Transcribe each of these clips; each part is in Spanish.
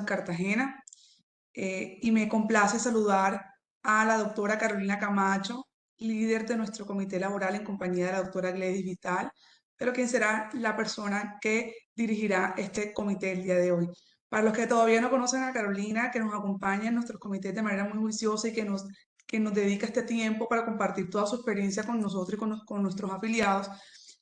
Cartagena, y me complace saludar a la doctora Carolina Camacho, líder de nuestro comité laboral en compañía de la doctora Gladys Vital, pero quien será la persona que dirigirá este comité el día de hoy. Para los que todavía no conocen a Carolina, que nos acompaña en nuestros comités de manera muy juiciosa y que nos dedica este tiempo para compartir toda su experiencia con nosotros y con nuestros afiliados.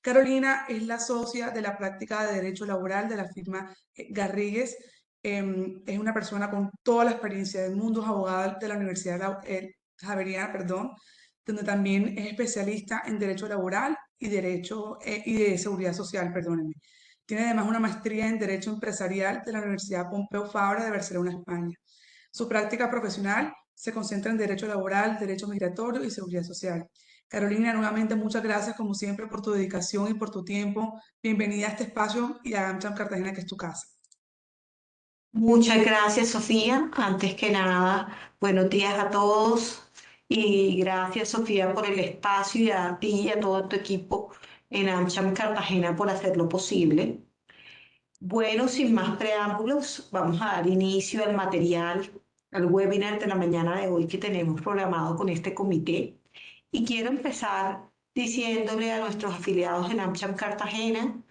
Carolina es la socia de la práctica de Derecho Laboral de la firma Garrigues. Es una persona con toda la experiencia del mundo, es abogada de la Javeriana, perdón, donde también es especialista en Derecho Laboral y Derecho y de Seguridad Social, perdónenme. Tiene además una maestría en Derecho Empresarial de la Universidad Pompeu Fabra de Barcelona, España. Su práctica profesional se concentra en Derecho Laboral, Derecho Migratorio y Seguridad Social. Carolina, nuevamente muchas gracias como siempre por tu dedicación y por tu tiempo. Bienvenida a este espacio y a AmCham Cartagena, que es tu casa. Muchas gracias, Sofía. Antes que nada, buenos días a todos y gracias, Sofía, por el espacio y a ti y a todo tu equipo en AmCham Cartagena por hacerlo posible. Bueno, sin más preámbulos, vamos a dar inicio al material, al webinar de la mañana de hoy que tenemos programado con este comité. Y quiero empezar diciéndole a nuestros afiliados en AmCham Cartagena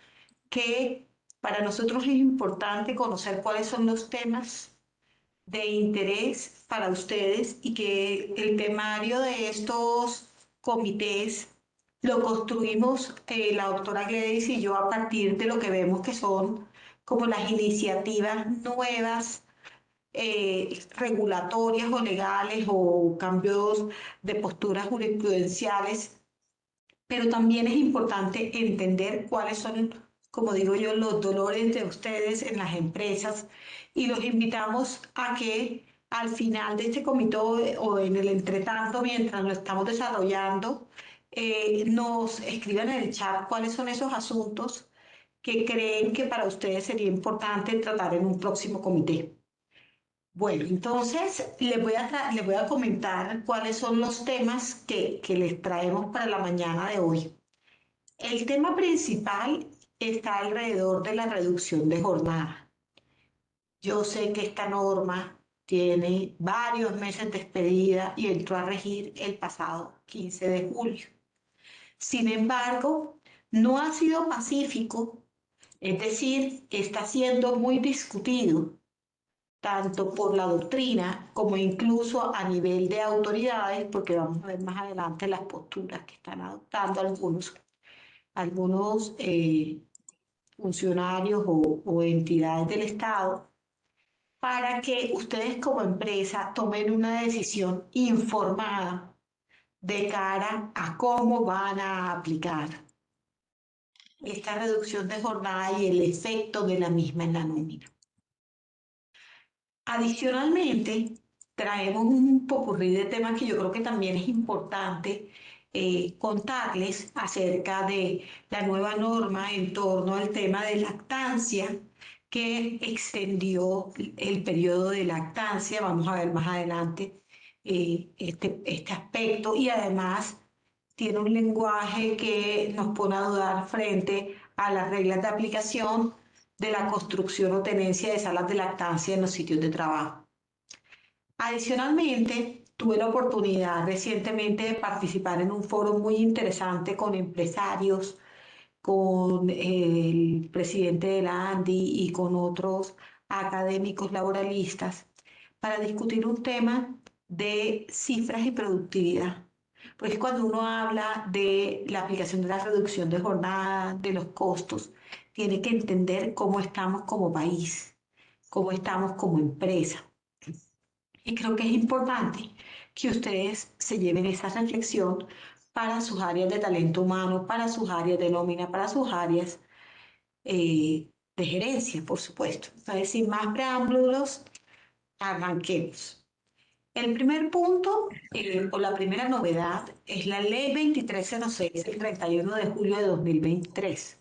que para nosotros es importante conocer cuáles son los temas de interés para ustedes y que el temario de estos comités lo construimos la doctora Gladys y yo a partir de lo que vemos que son como las iniciativas nuevas regulatorias o legales o cambios de posturas jurisprudenciales, pero también es importante entender cuáles son, como digo yo, los dolores de ustedes en las empresas y los invitamos a que al final de este comité o en el entretanto, mientras lo estamos desarrollando, nos escriban en el chat cuáles son esos asuntos que creen que para ustedes sería importante tratar en un próximo comité. Bueno, entonces les voy a comentar cuáles son los temas que les traemos para la mañana de hoy. El tema principal está alrededor de la reducción de jornada. Yo sé que esta norma tiene varios meses de expedida y entró a regir el pasado 15 de julio. Sin embargo, no ha sido pacífico, es decir, está siendo muy discutido tanto por la doctrina como incluso a nivel de autoridades, porque vamos a ver más adelante las posturas que están adoptando algunos funcionarios o entidades del Estado para que ustedes como empresa tomen una decisión informada de cara a cómo van a aplicar esta reducción de jornada y el efecto de la misma en la nómina. Adicionalmente, traemos un popurrí de temas que yo creo que también es importante contarles acerca de la nueva norma en torno al tema de lactancia que extendió el periodo de lactancia. Vamos a ver más adelante este aspecto y además tiene un lenguaje que nos pone a dudar frente a las reglas de aplicación de la construcción o tenencia de salas de lactancia en los sitios de trabajo. Adicionalmente, tuve la oportunidad recientemente de participar en un foro muy interesante con empresarios, con el presidente de la ANDI y con otros académicos laboralistas para discutir un tema de cifras y productividad. Porque cuando uno habla de la aplicación de la reducción de jornada, de los costos, tiene que entender cómo estamos como país, cómo estamos como empresa. Y creo que es importante que ustedes se lleven esa reflexión para sus áreas de talento humano, para sus áreas de nómina, para sus áreas de gerencia, por supuesto. Entonces, sin más preámbulos, arranquemos. El primer punto, o la primera novedad, es la Ley 2306 del 31 de julio de 2023.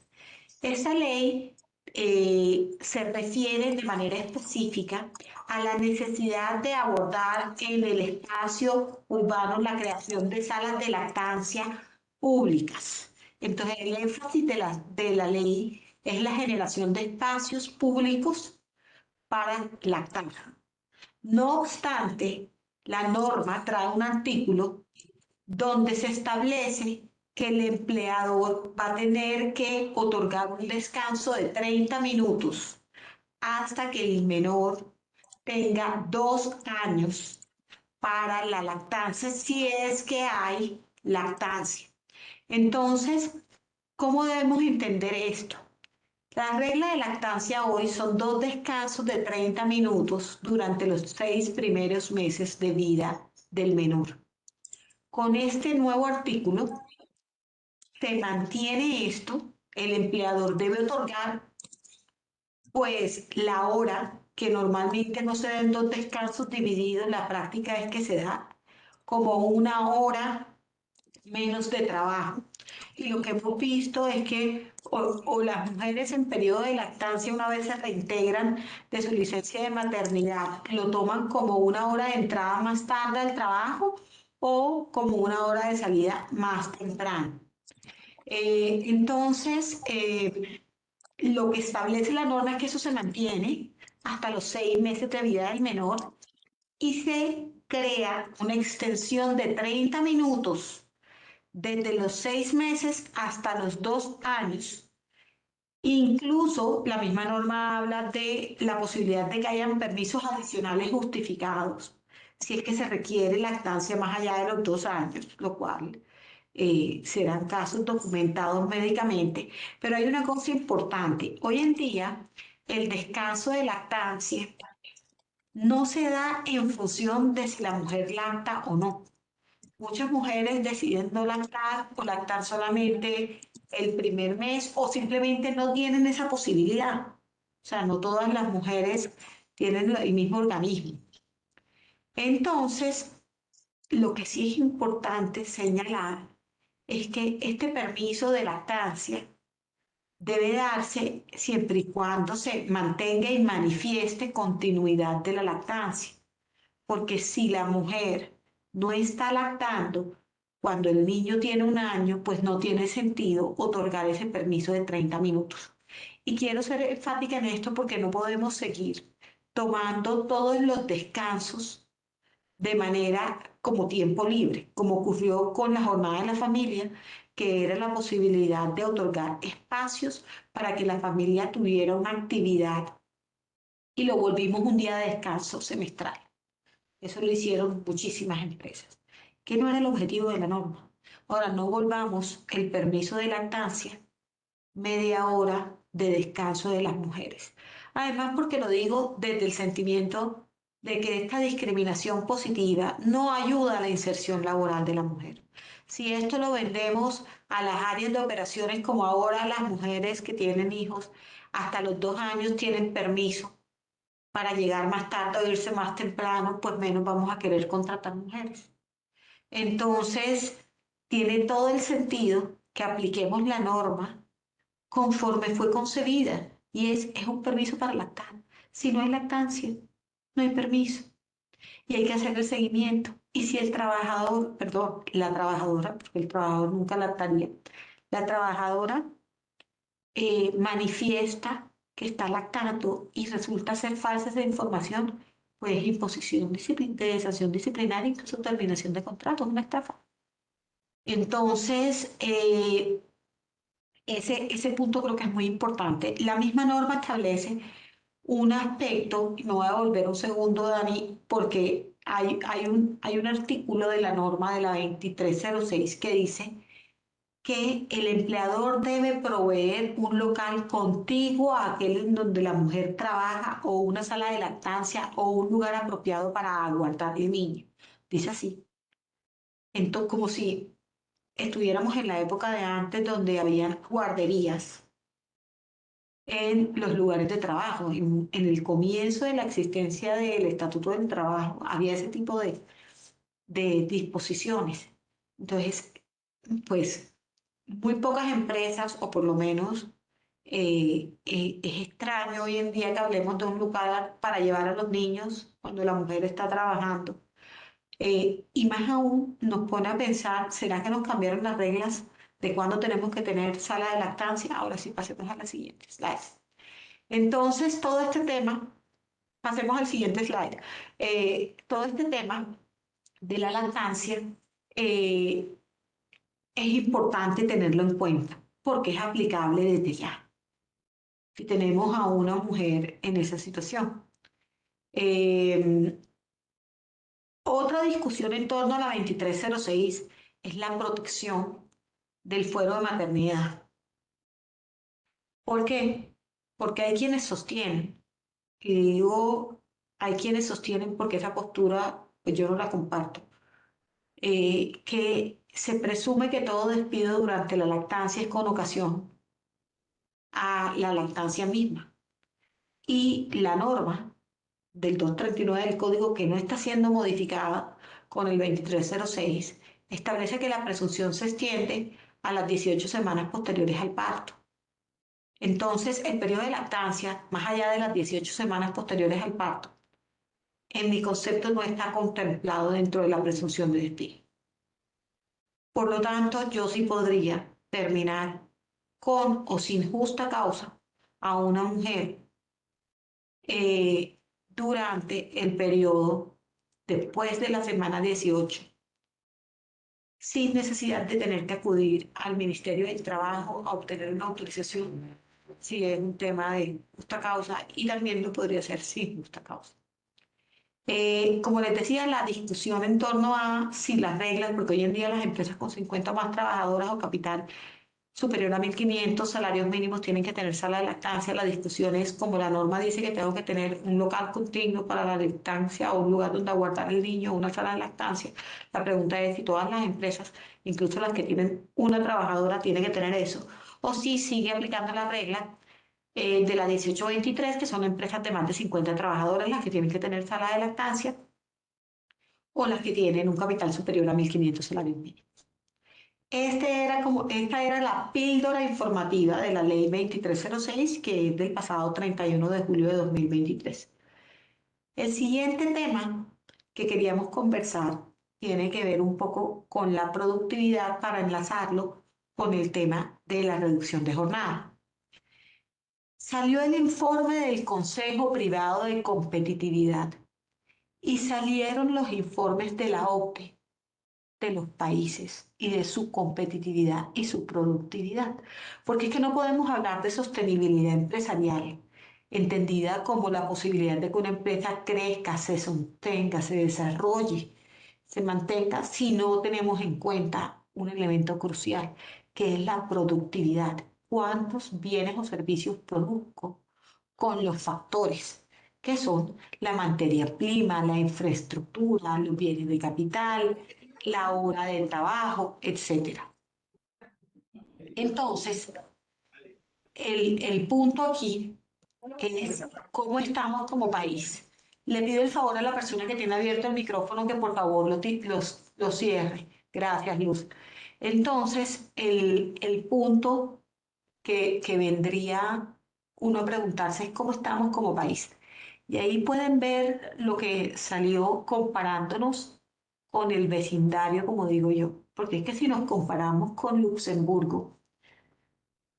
Esa ley se refiere de manera específica a la necesidad de abordar en el espacio urbano la creación de salas de lactancia públicas. Entonces, el énfasis de la ley es la generación de espacios públicos para lactar. No obstante, la norma trae un artículo donde se establece que el empleador va a tener que otorgar un descanso de 30 minutos hasta que el menor tenga 2 años para la lactancia, si es que hay lactancia. Entonces, ¿cómo debemos entender esto? La regla de lactancia hoy son 2 descansos de 30 minutos durante los 6 primeros meses de vida del menor. Con este nuevo artículo se mantiene esto, el empleador debe otorgar pues la hora, que normalmente no se den 2 descansos divididos, la práctica es que se da como 1 hora menos de trabajo. Y lo que hemos visto es que o las mujeres en periodo de lactancia, una vez se reintegran de su licencia de maternidad, lo toman como 1 hora de entrada más tarde al trabajo o como 1 hora de salida más temprano. Entonces, lo que establece la norma es que eso se mantiene hasta los 6 meses de vida del menor y se crea una extensión de 30 minutos desde los 6 meses hasta los 2 años. Incluso la misma norma habla de la posibilidad de que hayan permisos adicionales justificados, si es que se requiere lactancia más allá de los 2 años, lo cual serán casos documentados médicamente. Pero hay una cosa importante. Hoy en día, el descanso de lactancia no se da en función de si la mujer lacta o no. Muchas mujeres deciden no lactar o lactar solamente el primer mes o simplemente no tienen esa posibilidad. O sea, no todas las mujeres tienen el mismo organismo. Entonces, lo que sí es importante señalar es que este permiso de lactancia debe darse siempre y cuando se mantenga y manifieste continuidad de la lactancia. Porque si la mujer no está lactando cuando el niño tiene 1 año, pues no tiene sentido otorgar ese permiso de 30 minutos. Y quiero ser enfática en esto porque no podemos seguir tomando todos los descansos de manera como tiempo libre, como ocurrió con la jornada de la familia, que era la posibilidad de otorgar espacios para que la familia tuviera una actividad y lo volvimos un día de descanso semestral. Eso lo hicieron muchísimas empresas, que no era el objetivo de la norma. Ahora, no volvamos el permiso de lactancia media hora de descanso de las mujeres. Además, porque lo digo desde el sentimiento de que esta discriminación positiva no ayuda a la inserción laboral de la mujer. Si esto lo vendemos a las áreas de operaciones como ahora las mujeres que tienen hijos hasta los 2 años tienen permiso para llegar más tarde o irse más temprano, pues menos vamos a querer contratar mujeres. Entonces, tiene todo el sentido que apliquemos la norma conforme fue concebida y es un permiso para lactar. Si no hay lactancia, no hay permiso y hay que hacer el seguimiento. Y si el trabajador, perdón, la trabajadora, porque el trabajador nunca lactaría, la trabajadora manifiesta que está lactando y resulta ser falsa esa información, pues imposición de sanción disciplinaria, incluso terminación de contrato, es una estafa. Entonces, ese punto creo que es muy importante. La misma norma establece un aspecto, y me voy a volver un segundo, Dani, porque hay un artículo de la norma de la 2306 que dice que el empleador debe proveer un local contiguo a aquel en donde la mujer trabaja o una sala de lactancia o un lugar apropiado para aguardar el niño. Dice así. Entonces, como si estuviéramos en la época de antes donde habían guarderías en los lugares de trabajo. En el comienzo de la existencia del Estatuto del Trabajo había ese tipo de disposiciones. Entonces, pues muy pocas empresas, o por lo menos es extraño hoy en día que hablemos de un lugar para llevar a los niños cuando la mujer está trabajando. Y más aún nos pone a pensar, ¿será que nos cambiaron las reglas de cuándo tenemos que tener sala de lactancia? Ahora sí, pasemos a la siguiente slide. Entonces, todo este tema Pasemos al siguiente slide. Todo este tema de la lactancia eh, es importante tenerlo en cuenta porque es aplicable desde ya. Si tenemos a una mujer en esa situación. Eh, Otra discusión en torno a la 2306 es la protección del fuero de maternidad. ¿Por qué? Porque hay quienes sostienen, y digo, hay quienes sostienen porque esa postura pues yo no la comparto, que se presume que todo despido durante la lactancia es con ocasión a la lactancia misma. Y la norma del 239 del Código, que no está siendo modificada con el 2306, establece que la presunción se extiende a las 18 semanas posteriores al parto. Entonces, el periodo de lactancia, más allá de las 18 semanas posteriores al parto, en mi concepto no está contemplado dentro de la presunción de despido. Por lo tanto, yo sí podría terminar con o sin justa causa a una mujer durante el periodo después de la semana 18, sin necesidad de tener que acudir al Ministerio del Trabajo a obtener una autorización, si es un tema de justa causa, y también lo podría hacer sin justa causa. Como les decía, la discusión en torno a si las reglas, porque hoy en día las empresas con 50 más trabajadoras o capital superior a 1.500 salarios mínimos tienen que tener sala de lactancia. La discusión es como la norma dice que tengo que tener un local contigno para la lactancia o un lugar donde aguardar el niño, una sala de lactancia. La pregunta es si todas las empresas, incluso las que tienen una trabajadora, tienen que tener eso, o si sigue aplicando la regla de la 1823, que son empresas de más de 50 trabajadores las que tienen que tener sala de lactancia o las que tienen un capital superior a 1.500 salarios mínimos. Esta era la píldora informativa de la ley 2306, que es del pasado 31 de julio de 2023. El siguiente tema que queríamos conversar tiene que ver un poco con la productividad para enlazarlo con el tema de la reducción de jornada. Salió el informe del Consejo Privado de Competitividad y salieron los informes de la OCDE de los países y de su competitividad y su productividad. Porque es que no podemos hablar de sostenibilidad empresarial, entendida como la posibilidad de que una empresa crezca, se sostenga, se desarrolle, se mantenga, si no tenemos en cuenta un elemento crucial, que es la productividad. ¿Cuántos bienes o servicios produzco con los factores que son la materia prima, la infraestructura, los bienes de capital, la hora de trabajo, etcétera? Entonces, el punto aquí es cómo estamos como país. Le pido el favor a la persona que tiene abierto el micrófono que por favor lo cierre. Gracias, Luz. Entonces, el punto que vendría uno a preguntarse es cómo estamos como país. Y ahí pueden ver lo que salió comparándonos con el vecindario, como digo yo. Porque es que si nos comparamos con Luxemburgo,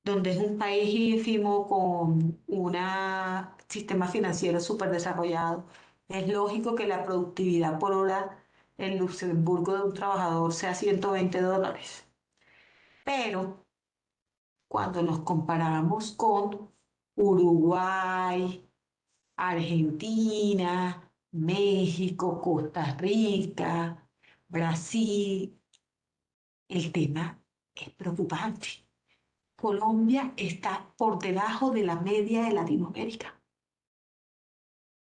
donde es un país ínfimo con un sistema financiero súper desarrollado, es lógico que la productividad por hora en Luxemburgo de un trabajador sea $120. Pero cuando nos comparamos con Uruguay, Argentina, México, Costa Rica, Brasil, el tema es preocupante. Colombia está por debajo de la media de Latinoamérica.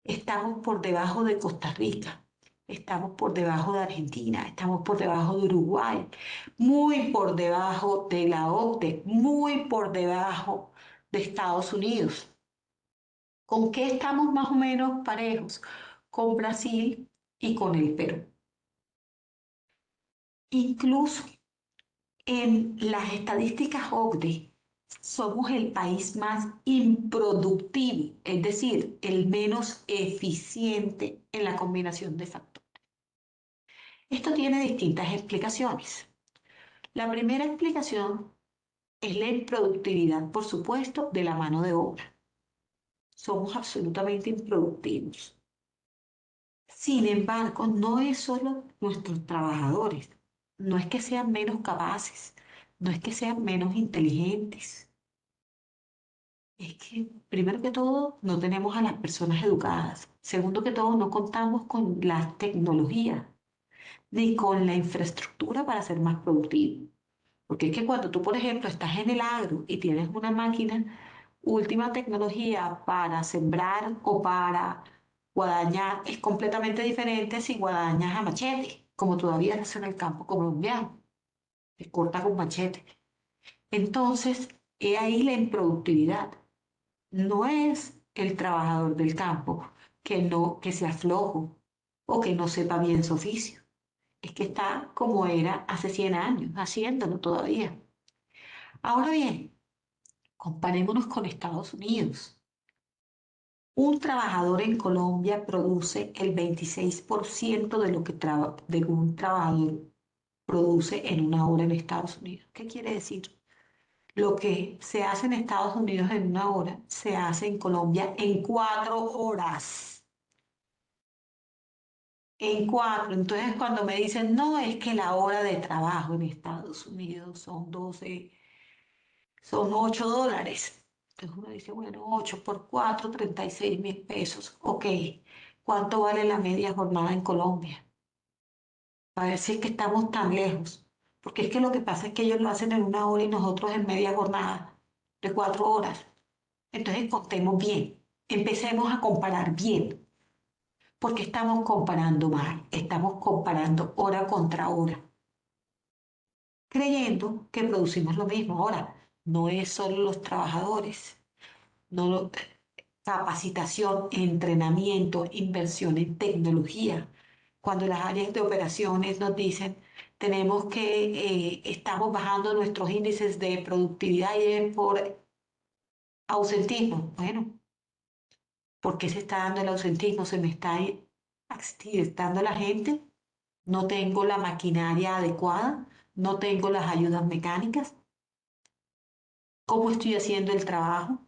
Estamos por debajo de Costa Rica. Estamos por debajo de Argentina. Estamos por debajo de Uruguay. Muy por debajo de la OCDE. Muy por debajo de Estados Unidos. ¿Con qué estamos más o menos parejos? Con Brasil y con el Perú. Incluso en las estadísticas OCDE, somos el país más improductivo, es decir, el menos eficiente en la combinación de factores. Esto tiene distintas explicaciones. La primera explicación es la improductividad, por supuesto, de la mano de obra. somos absolutamente improductivos. Sin embargo, no es solo nuestros trabajadores, no es que sean menos capaces, no es que sean menos inteligentes, es que primero que todo no tenemos a las personas educadas, segundo que todo no contamos con la tecnología ni con la infraestructura para ser más productivos. Porque es que cuando tú, por ejemplo, estás en el agro y tienes una máquina última tecnología para sembrar o para guadañar, es completamente diferente si guadañas a machete, como todavía es en el campo colombiano, se corta con machete. Entonces, he ahí la improductividad. No es el trabajador del campo que sea flojo o que no sepa bien su oficio. Es que está como era hace 100 años, haciéndolo todavía. Ahora bien, comparémonos con Estados Unidos. Un trabajador en Colombia produce el 26% de lo que de un trabajador produce en una hora en Estados Unidos. ¿Qué quiere decir? Lo que se hace en Estados Unidos en una hora, se hace en Colombia en 4 horas. En 4. Entonces, cuando me dicen, no, es que la hora de trabajo en Estados Unidos son 12, son $8. Entonces uno dice, bueno, 8 por 4, 36.000 pesos. Ok, ¿cuánto vale la media jornada en Colombia? Para ver si es que estamos tan lejos. Porque es que lo que pasa es que ellos lo hacen en una hora y nosotros en media jornada de 4 horas. Entonces contemos bien, empecemos a comparar bien, porque estamos comparando mal, estamos comparando hora contra hora, creyendo que producimos lo mismo. Ahora, no es solo los trabajadores, no capacitación, entrenamiento, inversión en tecnología. Cuando las áreas de operaciones nos dicen, tenemos que, estamos bajando nuestros índices de productividad y es por ausentismo. Bueno, ¿por qué se está dando el ausentismo? ¿Se me está accidentando la gente? ¿No tengo la maquinaria adecuada? ¿No tengo las ayudas mecánicas? ¿Cómo estoy haciendo el trabajo?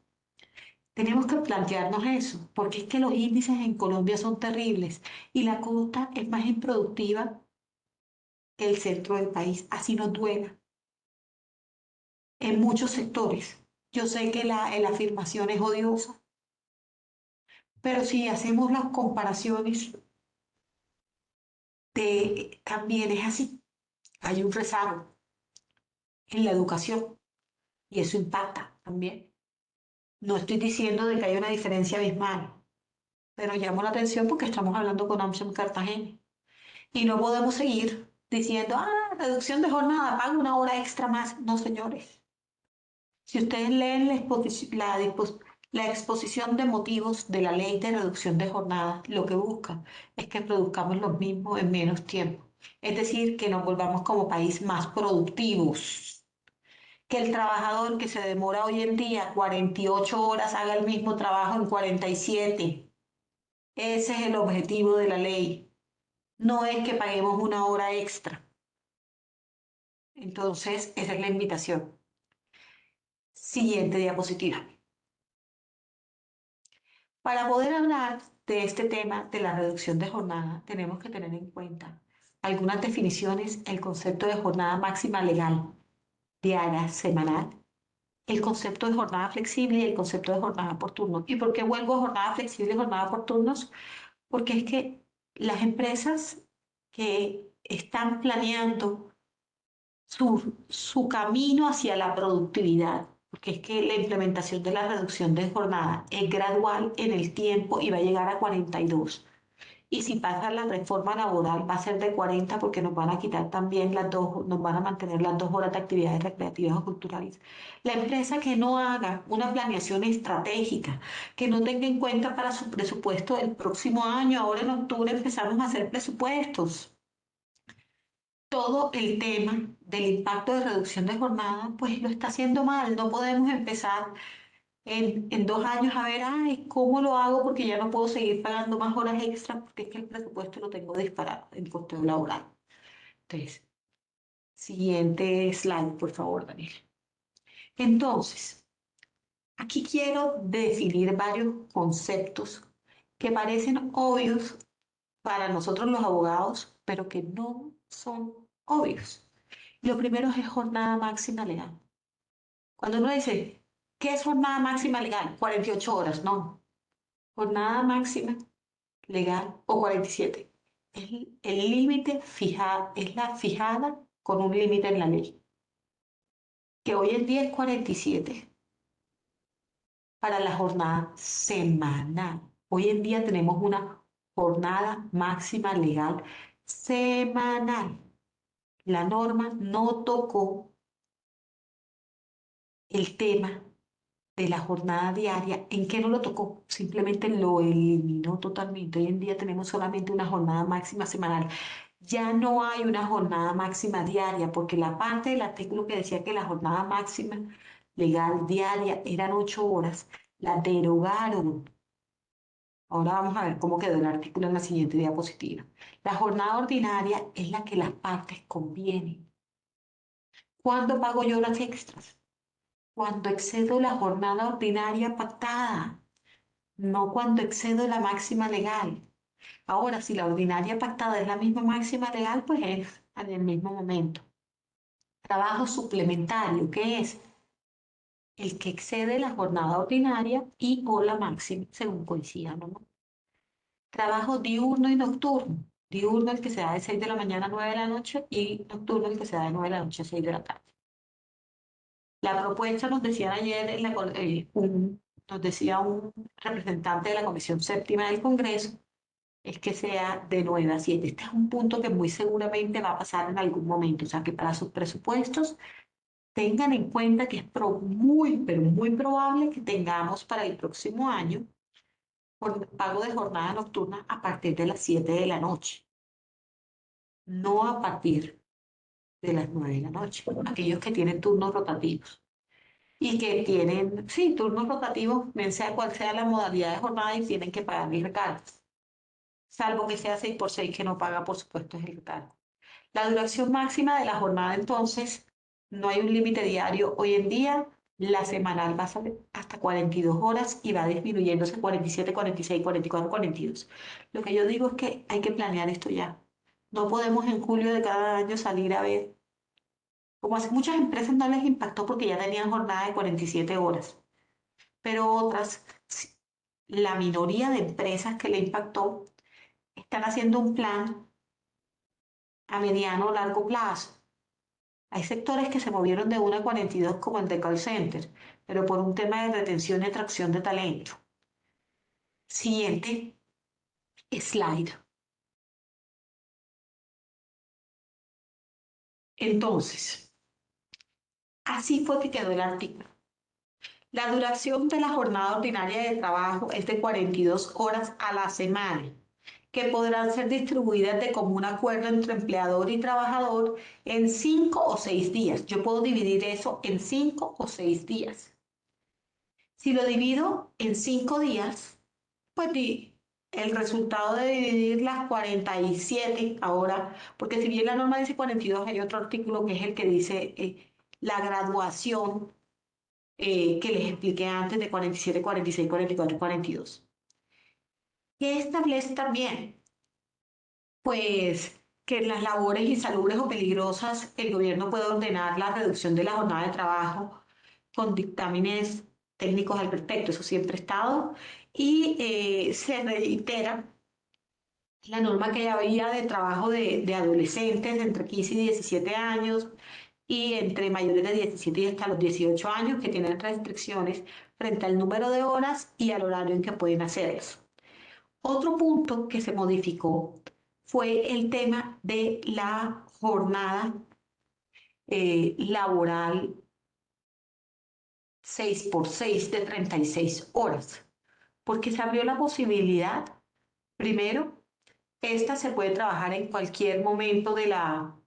Tenemos que plantearnos eso, porque es que los índices en Colombia son terribles y la costa es más improductiva que el centro del país, así nos duela, en muchos sectores. Yo sé que la afirmación es odiosa, pero si hacemos las comparaciones, también es así. Hay un rezago en la educación y eso impacta también. No estoy diciendo de que hay una diferencia abismal, pero llamo la atención porque estamos hablando con AmSham Cartagena. Y no podemos seguir diciendo, reducción de jornada, pago una hora extra más. No, señores. Si ustedes leen la exposición de motivos de la ley de reducción de jornada, lo que busca es que produzcamos lo mismo en menos tiempo. Es decir, que nos volvamos como país más productivos. Que el trabajador que se demora hoy en día 48 horas haga el mismo trabajo en 47. Ese es el objetivo de la ley. No es que paguemos una hora extra. Entonces, esa es la invitación. Siguiente diapositiva. Para poder hablar de este tema de la reducción de jornada, tenemos que tener en cuenta algunas definiciones, el concepto de jornada máxima legal, diaria, semanal, el concepto de jornada flexible y el concepto de jornada por turno. ¿Y por qué vuelvo a jornada flexible y jornada por turnos? Porque es que las empresas que están planeando su camino hacia la productividad, porque es que la implementación de la reducción de jornada es gradual en el tiempo y va a llegar a 42. Y si pasa la reforma laboral va a ser de 40 porque nos van a quitar también nos van a mantener las 2 horas de actividades recreativas o culturales. La empresa que no haga una planeación estratégica, que no tenga en cuenta para su presupuesto del próximo año, ahora en octubre empezamos a hacer presupuestos, todo el tema del impacto de reducción de jornada, pues lo está haciendo mal. No podemos empezar en 2 años a ver, ay, ¿cómo lo hago? Porque ya no puedo seguir pagando más horas extras porque es que el presupuesto lo tengo disparado, el costo laboral. Entonces, siguiente slide, por favor, Daniel. Entonces, Aquí quiero definir varios conceptos que parecen obvios para nosotros los abogados, pero que no son obvios. Lo primero es jornada máxima legal. Cuando uno dice, ¿qué es jornada máxima legal? 48 horas, no. Jornada máxima legal o 47. Es el límite fijado, es la fijada con un límite en la ley, que hoy en día es 47 para la jornada semanal. Hoy en día tenemos una jornada máxima legal semanal. La norma no tocó el tema de la jornada diaria. ¿En qué no lo tocó? Simplemente lo eliminó totalmente. Hoy en día tenemos solamente una jornada máxima semanal. Ya no hay una jornada máxima diaria, porque la parte del artículo que decía que la jornada máxima legal diaria eran 8 horas, la derogaron. Ahora vamos a ver cómo quedó el artículo en la siguiente diapositiva. La jornada ordinaria es la que las partes convienen. ¿Cuándo pago yo horas extras? Cuando excedo la jornada ordinaria pactada, no cuando excedo la máxima legal. Ahora, si la ordinaria pactada es la misma máxima legal, pues es en el mismo momento. Trabajo suplementario, que es el que excede la jornada ordinaria y o la máxima, según coincidan, ¿no? Trabajo diurno y nocturno. Diurno el que se da de 6 de la mañana a 9 de la noche y nocturno el que se da de 9 de la noche a 6 de la tarde. La propuesta nos decía ayer, nos decía un representante de la Comisión Séptima del Congreso, es que sea de 9 a 7. Este es un punto que muy seguramente va a pasar en algún momento, o sea que para sus presupuestos tengan en cuenta que es muy, pero muy probable que tengamos para el próximo año por pago de jornada nocturna a partir de las 7 de la noche, no a partir de las 9 de la noche, aquellos que tienen turnos rotativos. Y que tienen, sí, turnos rotativos, bien sea cual sea la modalidad de jornada y tienen que pagar mis recargos, salvo que sea 6 por 6 que no paga, por supuesto, es el recargo. La duración máxima de la jornada, entonces, no hay un límite diario. Hoy en día, la semanal va a ser hasta 42 horas y va disminuyéndose 47, 46, 44, 42. Lo que yo digo es que hay que planear esto ya. No podemos en julio de cada año salir a ver, como a muchas empresas no les impactó porque ya tenían jornada de 47 horas, pero otras, la minoría de empresas que le impactó, están haciendo un plan a mediano o largo plazo. Hay sectores que se movieron de 1 a 42 como el de call center, pero por un tema de retención y atracción de talento. Siguiente slide. Entonces, así fue que quedó el artículo. La duración de la jornada ordinaria de trabajo es de 42 horas a la semana, que podrán ser distribuidas de común acuerdo entre empleador y trabajador en 5 o 6 días. Yo puedo dividir eso en 5 o 6 días. Si lo divido en 5 días, pues el resultado de dividir las 47 ahora, porque si bien la norma dice 42, hay otro artículo que es el que dice la graduación que les expliqué antes de 47, 46, 44 y 42. Que establece también, pues, que en las labores insalubres o peligrosas el gobierno puede ordenar la reducción de la jornada de trabajo con dictámenes técnicos al respecto, eso siempre ha estado, y se reitera la norma que ya había de trabajo de adolescentes de entre 15 y 17 años y entre mayores de 17 y hasta los 18 años que tienen restricciones frente al número de horas y al horario en que pueden hacerlas. Otro punto que se modificó fue el tema de la jornada laboral 6 por 6 de 36 horas, porque se abrió la posibilidad, primero, esta se puede trabajar en cualquier momento de la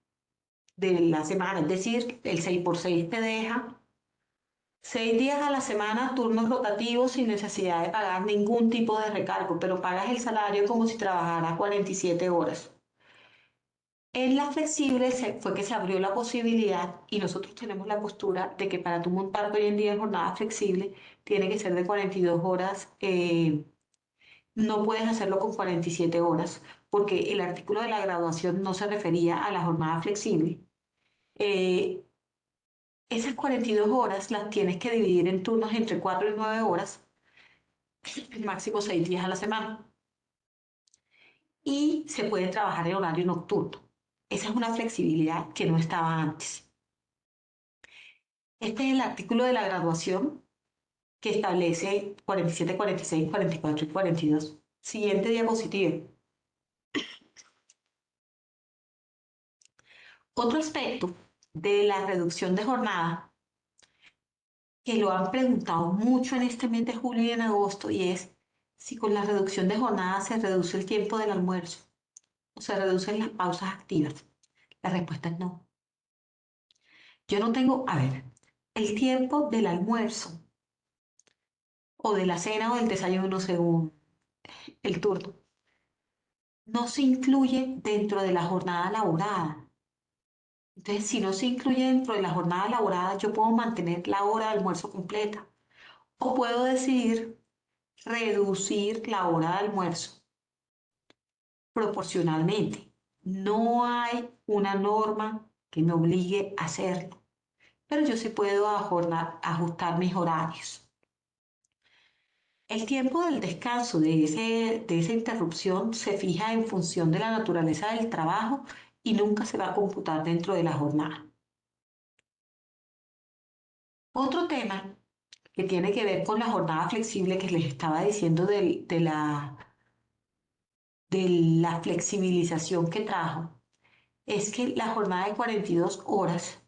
semana, es decir, el 6 por 6 te deja 6 días a la semana, turnos rotativos sin necesidad de pagar ningún tipo de recargo, pero pagas el salario como si trabajara 47 horas. En la flexible fue que se abrió la posibilidad y nosotros tenemos la postura de que para tú montar hoy en día en jornada flexible tiene que ser de 42 horas, no puedes hacerlo con 47 horas porque el artículo de la graduación no se refería a la jornada flexible. Eh, Esas 42 horas las tienes que dividir en turnos entre 4 y 9 horas, máximo 6 días a la semana. Y se puede trabajar en horario nocturno. Esa es una flexibilidad que no estaba antes. Este es el artículo de la graduación que establece 47, 46, 44 y 42. Siguiente diapositiva. Otro aspecto de la reducción de jornada que lo han preguntado mucho en este mes de julio y en agosto y es si con la reducción de jornada se reduce el tiempo del almuerzo o se reducen las pausas activas. La respuesta es no. Yo no tengo, a ver, el tiempo del almuerzo o de la cena o del desayuno según el turno no se incluye dentro de la jornada laborada. Entonces, si no se incluye dentro de la jornada laborada, yo puedo mantener la hora de almuerzo completa o puedo decidir reducir la hora de almuerzo proporcionalmente. No hay una norma que me obligue a hacerlo, pero yo sí puedo ajustar mis horarios. El tiempo del descanso de esa interrupción se fija en función de la naturaleza del trabajo y nunca se va a computar dentro de la jornada. Otro tema que tiene que ver con la jornada flexible que les estaba diciendo de la flexibilización que trajo, es que la jornada de 42 horas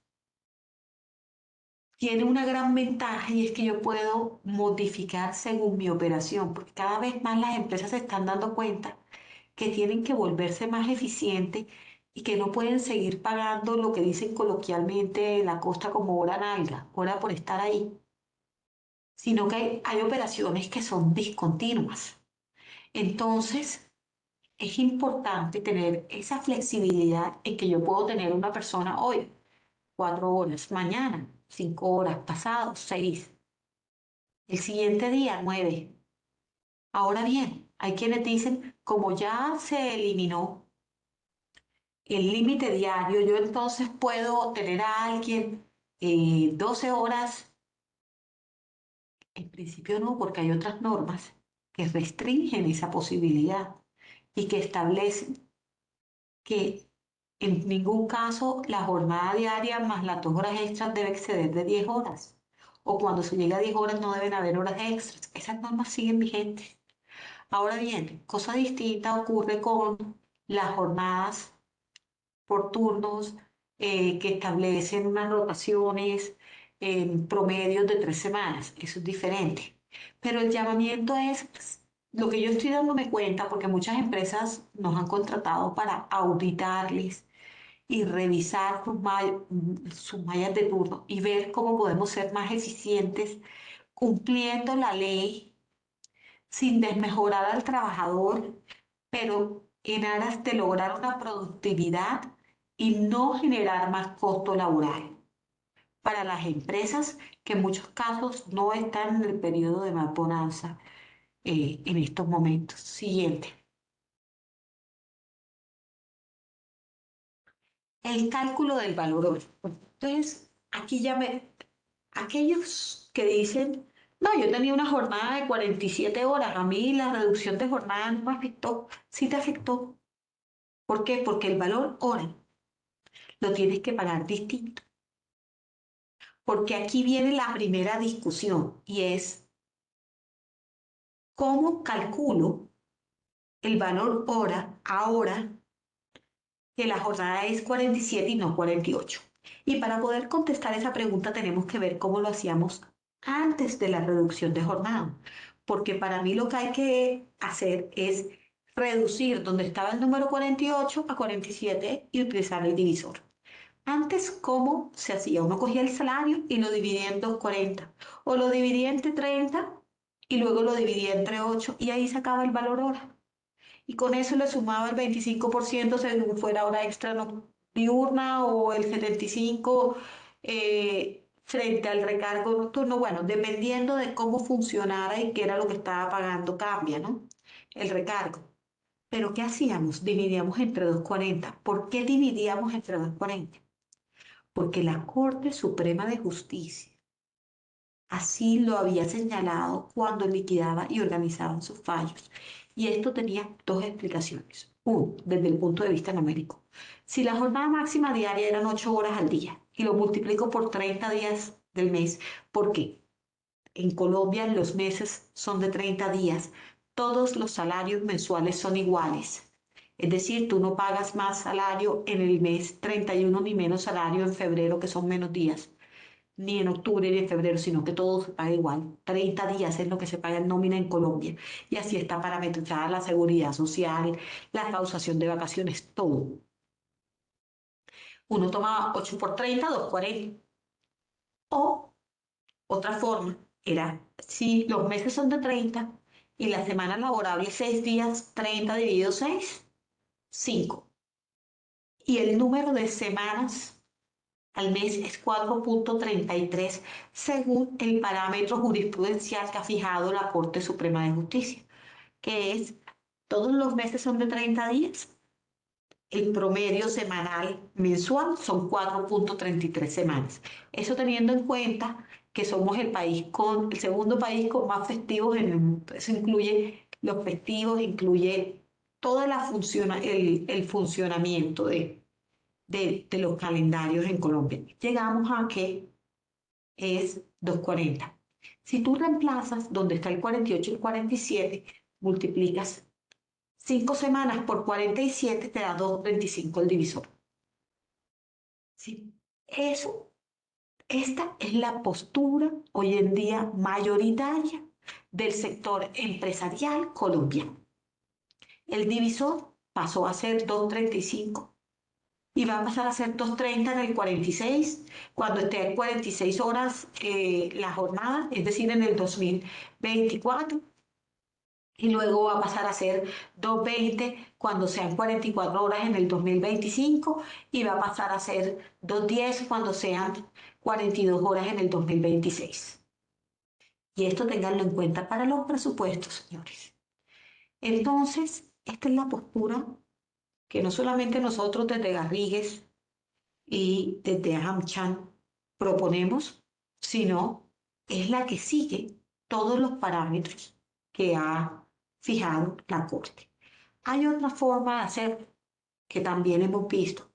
tiene una gran ventaja y es que yo puedo modificar según mi operación, porque cada vez más las empresas se están dando cuenta que tienen que volverse más eficientes y que no pueden seguir pagando lo que dicen coloquialmente en la costa como hora nalga, hora por estar ahí, sino que hay operaciones que son discontinuas. Entonces, es importante tener esa flexibilidad en que yo puedo tener una persona hoy, 4 horas, mañana, 5 horas, pasado, 6, el siguiente día, 9. Ahora bien, hay quienes dicen, como ya se eliminó el límite diario, yo entonces puedo tener a alguien 12 horas. En principio no, porque hay otras normas que restringen esa posibilidad y que establecen que en ningún caso la jornada diaria más las 2 horas extras debe exceder de 10 horas. O cuando se llega a 10 horas no deben haber horas extras. Esas normas siguen vigentes. Ahora bien, cosa distinta ocurre con las jornadas por turnos que establecen unas rotaciones en promedios de 3 semanas. Eso es diferente. Pero el llamamiento es pues, lo que yo estoy dándome cuenta, porque muchas empresas nos han contratado para auditarles y revisar sus mallas de turno y ver cómo podemos ser más eficientes cumpliendo la ley sin desmejorar al trabajador, pero en aras de lograr una productividad y no generar más costo laboral para las empresas que en muchos casos no están en el periodo de más bonanza en estos momentos. Siguiente. El cálculo del valor hora. Entonces, aquí ya aquellos que dicen, no, yo tenía una jornada de 47 horas, a mí la reducción de jornada no me afectó, sí te afectó. ¿Por qué? Porque el valor hora lo tienes que pagar distinto. Porque aquí viene la primera discusión y es cómo calculo el valor hora ahora que la jornada es 47 y no 48. Y para poder contestar esa pregunta tenemos que ver cómo lo hacíamos antes de la reducción de jornada. Porque para mí lo que hay que hacer es reducir donde estaba el número 48 a 47 y utilizar el divisor. Antes, ¿cómo se hacía? Uno cogía el salario y lo dividía en 2,40 o lo dividía entre 30 y luego lo dividía entre 8 y ahí sacaba el valor hora. y con eso le sumaba el 25% según fuera hora extra diurna o el 75% frente al recargo nocturno. Bueno, dependiendo de cómo funcionara y qué era lo que estaba pagando, cambia, ¿no? El recargo. Pero ¿qué hacíamos? Dividíamos entre 240. ¿Por qué dividíamos entre 240? Porque la Corte Suprema de Justicia así lo había señalado cuando liquidaba y organizaba sus fallos. Y esto tenía dos explicaciones. Uno, desde el punto de vista numérico. Si la jornada máxima diaria eran 8 horas al día y lo multiplico por 30 días del mes, ¿por qué? En Colombia los meses son de 30 días. Todos los salarios mensuales son iguales. Es decir, tú no pagas más salario en el mes 31 ni menos salario en febrero, que son menos días, ni en octubre ni en febrero, sino que todo se paga igual. 30 días es lo que se paga en nómina en Colombia. Y así está parametrizada la seguridad social, la causación de vacaciones, todo. Uno toma 8 por 30, 240. O otra forma era, si los meses son de 30 y la semana laborable es 6 días, 30 dividido 6, 5. Y el número de semanas al mes es 4,33 según el parámetro jurisprudencial que ha fijado la Corte Suprema de Justicia, que es todos los meses son de 30 días, el promedio semanal mensual son 4,33 semanas. Eso teniendo en cuenta que somos el segundo país con más festivos en el mundo. Eso incluye los festivos, incluye toda el funcionamiento de los calendarios en Colombia. Llegamos a que es 240. Si tú reemplazas donde está el 48 y el 47, multiplicas 5 semanas por 47, te da 2,35 el divisor. ¿Sí? Esta es la postura hoy en día mayoritaria del sector empresarial colombiano. El divisor pasó a ser 2,35 y va a pasar a ser 2,30 en el 46, cuando esté en 46 horas la jornada, es decir, en el 2024. Y luego va a pasar a ser 2,20 cuando sean 44 horas en el 2025 y va a pasar a ser 2,10 cuando sean 42 horas en el 2026. Y esto ténganlo en cuenta para los presupuestos, señores. Entonces, esta es la postura que no solamente nosotros desde Garrigues y desde AmCham proponemos, sino es la que sigue todos los parámetros que ha fijado la Corte. Hay otra forma de hacer que también hemos visto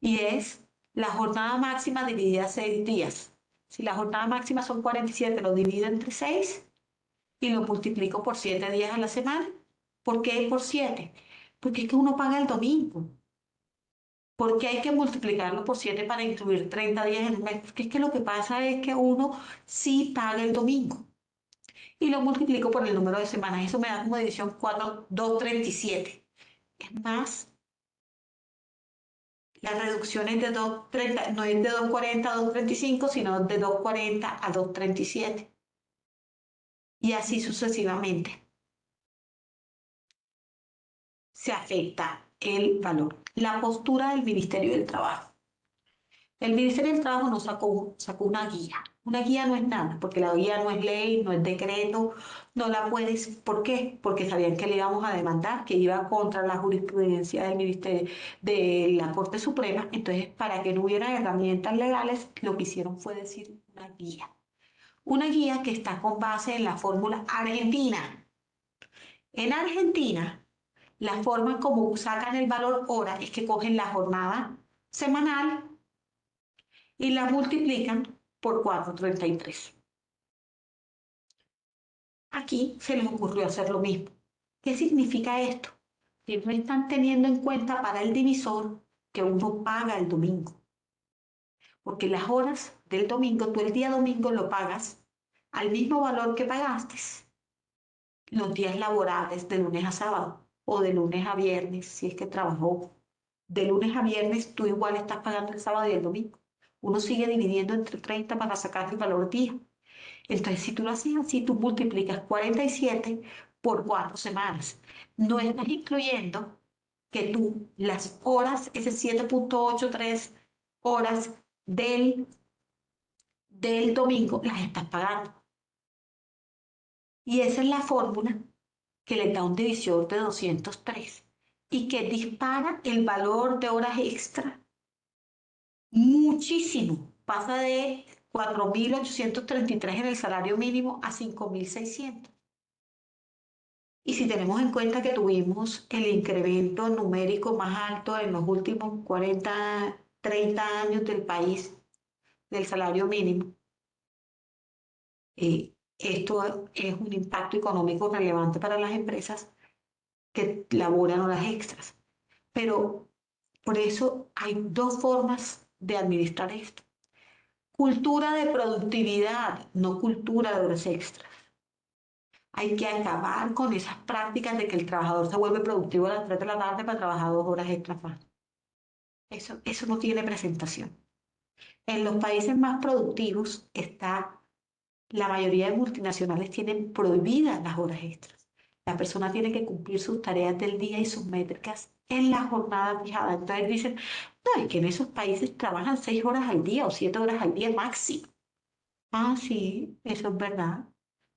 y es la jornada máxima dividida a 6 días. Si la jornada máxima son 47, lo divido entre 6 y lo multiplico por 7 días a la semana. ¿Por qué por 7? Porque es que uno paga el domingo. ¿Por qué hay que multiplicarlo por 7 para incluir 30 días en un mes? Porque es que lo que pasa es que uno sí paga el domingo. Y lo multiplico por el número de semanas. Eso me da como división 4, 2,37. Es más, la reducción es de 2,30, no es de 2,40 a 2,35, sino de 2,40 a 2,37. Y así sucesivamente se afecta el valor. La postura del Ministerio del Trabajo. El Ministerio del Trabajo nos sacó una guía. Una guía no es nada, porque la guía no es ley, no es decreto, no la puedes. ¿Por qué? Porque sabían que le íbamos a demandar, que iba contra la jurisprudencia del Ministerio, de la Corte Suprema. Entonces, para que no hubiera herramientas legales, lo que hicieron fue decir una guía. Una guía que está con base en la fórmula argentina. En Argentina, la forma como sacan el valor hora es que cogen la jornada semanal y la multiplican por 4,33. Aquí se les ocurrió hacer lo mismo. ¿Qué significa esto? Que no están teniendo en cuenta para el divisor que uno paga el domingo. Porque las horas del domingo, tú el día domingo lo pagas al mismo valor que pagaste los días laborables de lunes a sábado o de lunes a viernes, si es que trabajó. De lunes a viernes tú igual estás pagando el sábado y el domingo. Uno sigue dividiendo entre 30 para sacar el valor día. Entonces, si tú lo haces así, tú multiplicas 47 por 4 semanas. No estás incluyendo que tú las horas, ese 7,83 horas del domingo, las estás pagando. Y esa es la fórmula que le da un divisor de 203 y que dispara el valor de horas extra muchísimo. Pasa de 4.833 en el salario mínimo a 5.600. Y si tenemos en cuenta que tuvimos el incremento numérico más alto en los últimos 40, 30 años del país, del salario mínimo, esto es un impacto económico relevante para las empresas que laboran horas extras. Pero por eso hay dos formas de administrar esto. Cultura de productividad, no cultura de horas extras. Hay que acabar con esas prácticas de que el trabajador se vuelve productivo a las 3 de la tarde para trabajar 2 horas extras más. Eso no tiene presentación. En los países más productivos la mayoría de multinacionales tienen prohibidas las horas extras. La persona tiene que cumplir sus tareas del día y sus métricas en la jornada fijada. Entonces dicen, no, es que en esos países trabajan 6 horas al día o 7 horas al día máximo. Ah, sí, eso es verdad.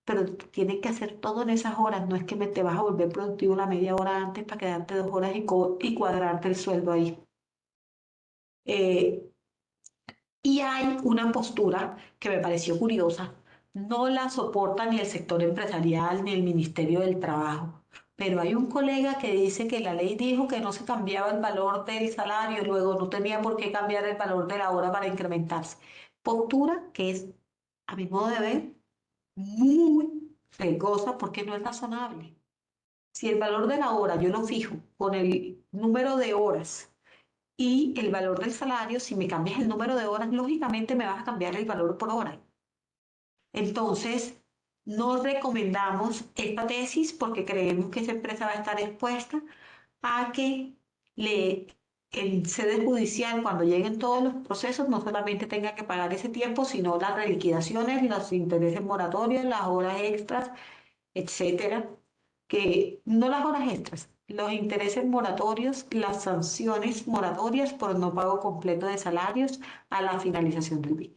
Pero tienes que hacer todo en esas horas. No es que te vas a volver productivo la media hora antes para quedarte 2 horas y cuadrarte el sueldo ahí. Eh, y hay una postura que me pareció curiosa. No la soporta ni el sector empresarial ni el Ministerio del Trabajo. Pero hay un colega que dice que la ley dijo que no se cambiaba el valor del salario, luego no tenía por qué cambiar el valor de la hora para incrementarse. Postura que es, a mi modo de ver, muy riesgosa porque no es razonable. Si el valor de la hora yo lo fijo con el número de horas y el valor del salario, si me cambias el número de horas, lógicamente me vas a cambiar el valor por hora. Entonces, no recomendamos esta tesis porque creemos que esa empresa va a estar expuesta a que en sede judicial, cuando lleguen todos los procesos, no solamente tenga que pagar ese tiempo, sino las reliquidaciones, los intereses moratorios, las horas extras, etcétera, que no las horas extras, los intereses moratorios, las sanciones moratorias por no pago completo de salarios a la finalización del BID.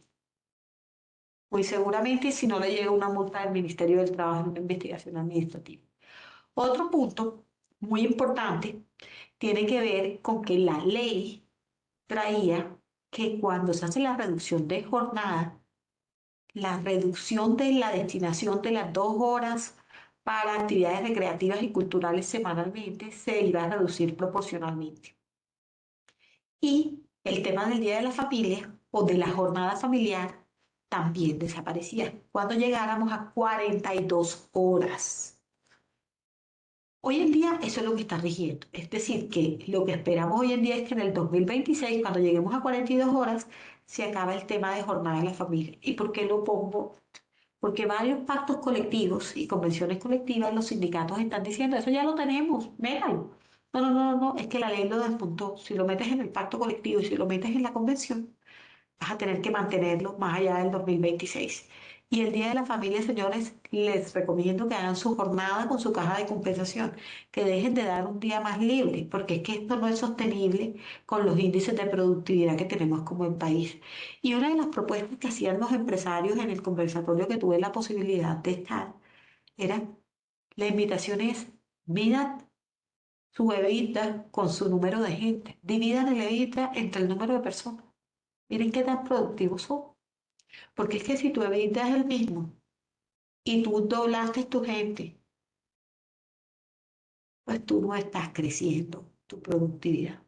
Muy seguramente si no le llega una multa del Ministerio del Trabajo en una investigación administrativa. Otro punto muy importante tiene que ver con que la ley traía que cuando se hace la reducción de jornada, la reducción de la destinación de las 2 horas para actividades recreativas y culturales semanalmente se iba a reducir proporcionalmente. Y el tema del Día de la Familia o de la jornada familiar también desaparecía cuando llegáramos a 42 horas. Hoy en día eso es lo que está rigiendo. Es decir, que lo que esperamos hoy en día es que en el 2026, cuando lleguemos a 42 horas, se acaba el tema de jornada de la familia. ¿Y por qué lo pongo? Porque varios pactos colectivos y convenciones colectivas, los sindicatos están diciendo, eso ya lo tenemos, métalo. No, no, no, no, es que la ley lo despuntó. Si lo metes en el pacto colectivo y si lo metes en la convención, vas a tener que mantenerlo más allá del 2026. Y el Día de la Familia, señores, les recomiendo que hagan su jornada con su caja de compensación, que dejen de dar un día más libre, porque es que esto no es sostenible con los índices de productividad que tenemos como el país. Y una de las propuestas que hacían los empresarios en el conversatorio que tuve la posibilidad de estar, era, la invitación es, midan su EBITDA con su número de gente, dividan el EBITDA entre el número de personas. Miren qué tan productivos son. Porque es que si tu EBITDA es el mismo y tú doblaste tu gente, pues tú no estás creciendo tu productividad.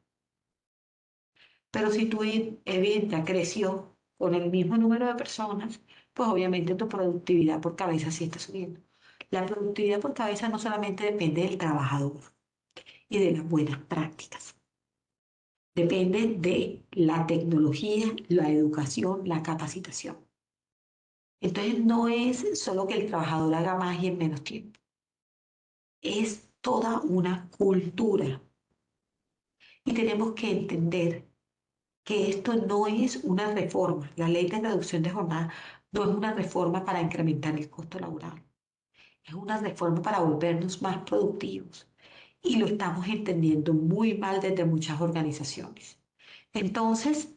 Pero si tu EBITDA creció con el mismo número de personas, pues obviamente tu productividad por cabeza sí está subiendo. La productividad por cabeza no solamente depende del trabajador y de las buenas prácticas. Depende de la tecnología, la educación, la capacitación. Entonces no es solo que el trabajador haga más y en menos tiempo. Es toda una cultura. Y tenemos que entender que esto no es una reforma. La ley de reducción de jornada no es una reforma para incrementar el costo laboral. Es una reforma para volvernos más productivos y lo estamos entendiendo muy mal desde muchas organizaciones. Entonces,